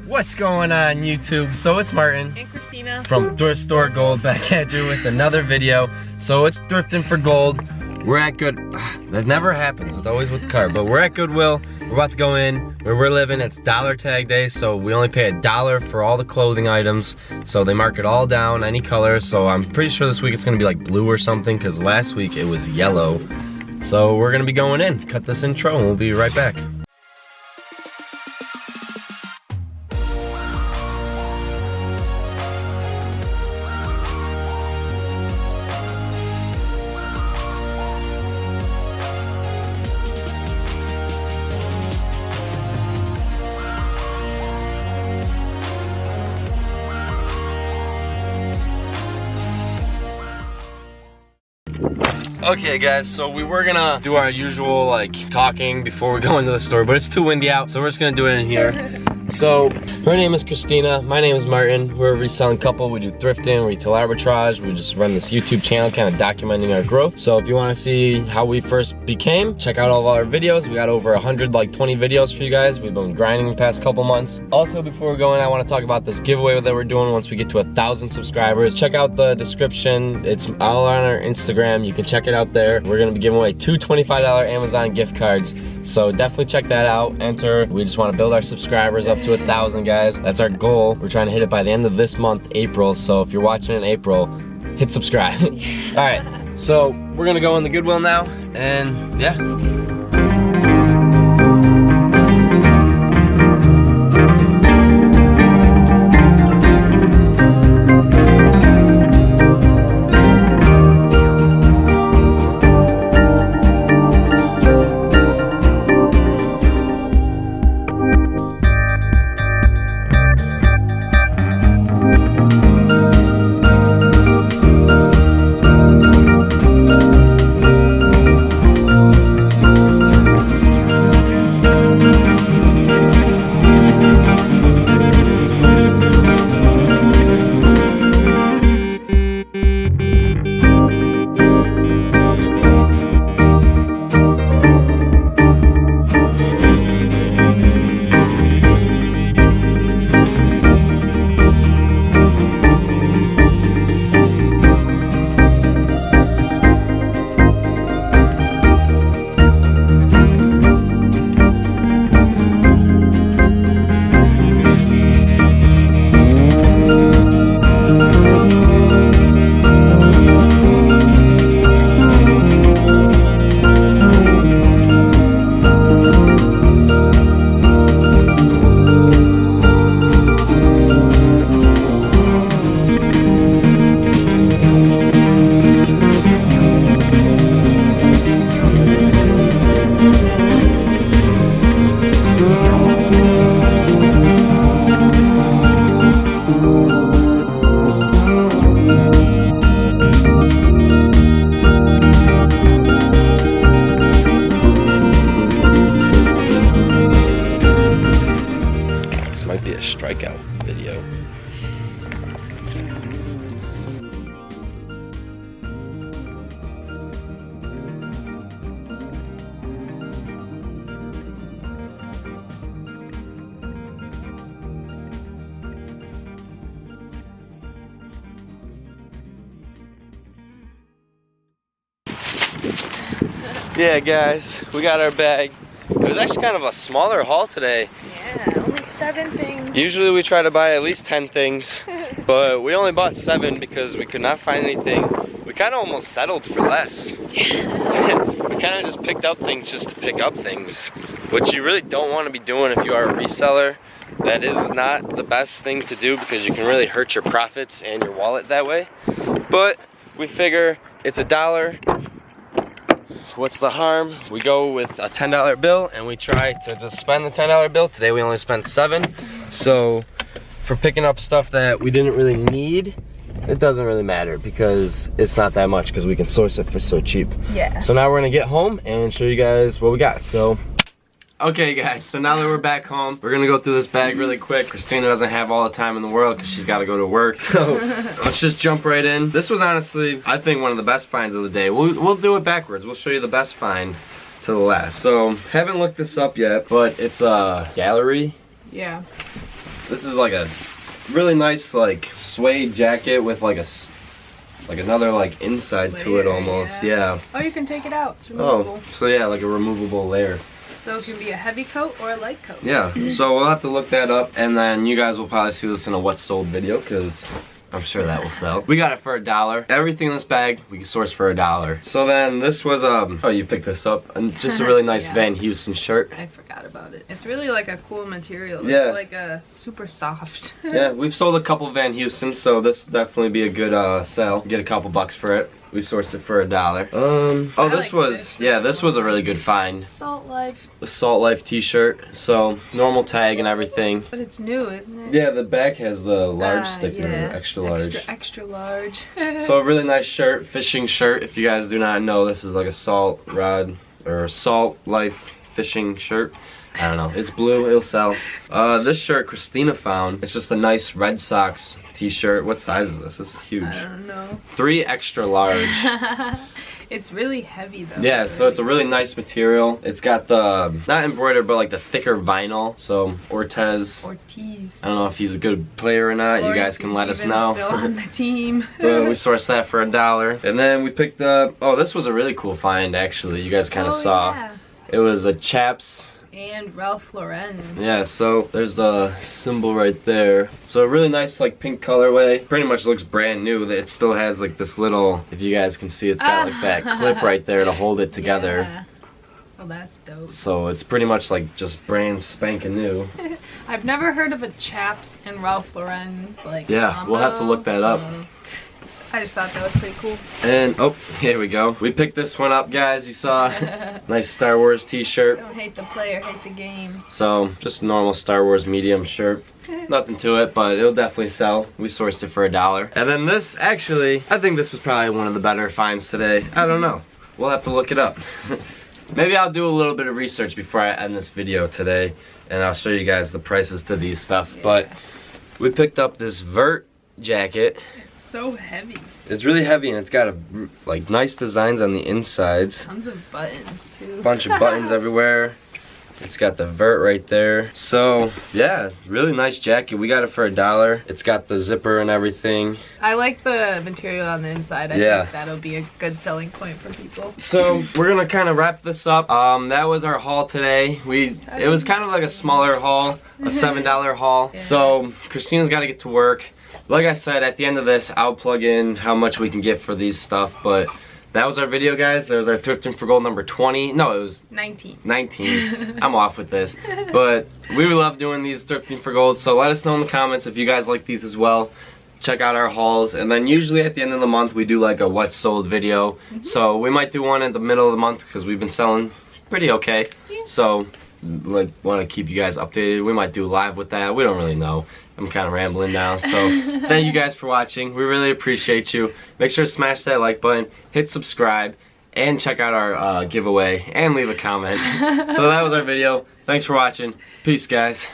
What's going on YouTube? So it's Martin and Kristina from Thrift Store Gold back at you with another video. So it's thrifting for gold. We're at that never happens, it's always with the car, but we're at Goodwill. We're about to go in where we're living. It's dollar tag day, so we only pay $1 for all the clothing items. So they mark it all down, any color. So I'm pretty sure this week it's gonna be like blue or something, because last week it was yellow. So we're gonna be going in, cut this intro, and we'll be right back. Okay guys, so we were gonna do our usual like talking before we go into the store, but it's too windy out, so we're just gonna do it in here. So her name is Kristina, my name is Martin. We're a reselling couple. We do thrifting, retail arbitrage. We just run this YouTube channel kind of documenting our growth. So if you want to see how we first became, check out all of our videos. We got over 120 videos for you guys. We've been grinding the past couple months. Also, before we go in, I want to talk about this giveaway that we're doing once we get to 1,000 subscribers. Check out the description. It's all on our Instagram. You can check it out there. We're gonna be giving away 2 $25 Amazon gift cards. So definitely check that out. Enter. We just want to build our subscribers up to 1,000, guys. That's our goal. We're trying to hit it by the end of this month, April. So if you're watching in April, hit subscribe. All right, so we're gonna go in the Goodwill now, and yeah. Might be a strikeout video. Yeah guys, we got our bag. It was actually kind of a smaller haul today. Yeah, only 7 things. Usually we try to buy at least 10 things, but we only bought 7 because we could not find anything. We kind of almost settled for less. Yeah. We kind of just picked up things just to pick up things, which you really don't want to be doing if you are a reseller. That is not the best thing to do because you can really hurt your profits and your wallet that way. But we figure it's $1. What's the harm? We go with a $10 bill and we try to just spend the $10 bill. Today we only spent 7. So for picking up stuff that we didn't really need, it doesn't really matter because it's not that much because we can source it for so cheap. Yeah. So now we're gonna get home and show you guys what we got. So Okay guys, so now that we're back home, we're gonna go through this bag really quick. Kristina doesn't have all the time in the world because she's gotta go to work. So let's just jump right in. This was honestly, I think, one of the best finds of the day. We'll do it backwards. We'll show you the best find to the last. So haven't looked this up yet, but it's a gallery. Yeah. This is like a really nice like suede jacket with like another like inside to it almost. Yeah. Oh, you can take it out. It's removable. Oh, so yeah, like a removable layer. So it can be a heavy coat or a light coat. Yeah, so we'll have to look that up, and then you guys will probably see this in a what's sold video, because I'm sure that will sell. We got it for $1. Everything in this bag we can source for $1. So then this was oh, you picked this up, and just a really nice Yeah. Van Heusen shirt. I forgot about it. It's really like a cool material. Yeah. It's like a super soft. Yeah, we've sold a couple Van Heusens, so this will definitely be a good sell. Get a couple bucks for it. We sourced it for $1. Oh, this was this was a really good find. Salt Life. The Salt Life t-shirt. So normal tag and everything. But it's new, isn't it? Yeah, the back has the large sticker, Yeah. extra large. Extra large. So a really nice shirt, fishing shirt. If you guys do not know, this is like a salt rod or Salt Life fishing shirt. I don't know. It's blue. It'll sell. This shirt Kristina found. It's just a nice Red Sox t-shirt. What size is this? This is huge. I don't know. 3 extra large. It's really heavy though. Yeah, so it's a really nice material. It's got the, not embroidered, but like the thicker vinyl. So Ortiz. I don't know if he's a good player or not. You guys can let us know. Still on the team. But we sourced that for $1. And then we picked up, oh, this was a really cool find actually. You guys kind of saw. Yeah. It was a Chaps. And Ralph Lauren. Yeah, so there's the symbol right there. So a really nice like pink colorway. Pretty much looks brand new. It still has like this little, if you guys can see, it's got like that clip right there to hold it together. Yeah. Well, that's dope. So it's pretty much like just brand spanking new. I've never heard of a Chaps and Ralph Lauren like Yeah, we'll have to look that up. I just thought that was pretty cool. And oh, here we go. We picked this one up, guys. You saw. Nice Star Wars t-shirt. Don't hate the player, hate the game. So just a normal Star Wars medium shirt. Nothing to it, but it'll definitely sell. We sourced it for $1. And then this, actually, I think this was probably one of the better finds today. I don't know. We'll have to look it up. Maybe I'll do a little bit of research before I end this video today, and I'll show you guys the prices to these stuff. Yeah. But we picked up this Vert jacket. So heavy. It's really heavy, and it's got like nice designs on the insides. Tons of buttons too. Bunch of buttons everywhere. It's got the Vert right there. So yeah, really nice jacket. We got it for $1. It's got the zipper and everything. I like the material on the inside. I think that'll be a good selling point for people. So we're gonna kind of wrap this up. That was our haul today. It was kind of like a smaller haul, a $7 haul. Yeah. So Kristina's got to get to work. Like I said, at the end of this, I'll plug in how much we can get for these stuff. But that was our video, guys. That was our Thrifting for Gold number 20. No, it was 19. 19. I'm off with this. But we love doing these Thrifting for Gold. So let us know in the comments if you guys like these as well. Check out our hauls. And then usually at the end of the month, we do like a what's sold video. So we might do one in the middle of the month because we've been selling pretty okay. So like want to keep you guys updated. We might do live with that. We don't really know. I'm kind of rambling now. So thank you guys for watching. We really appreciate you. Make sure to smash that like button, hit subscribe, and check out our giveaway and leave a comment. So that was our video. Thanks for watching. Peace, guys.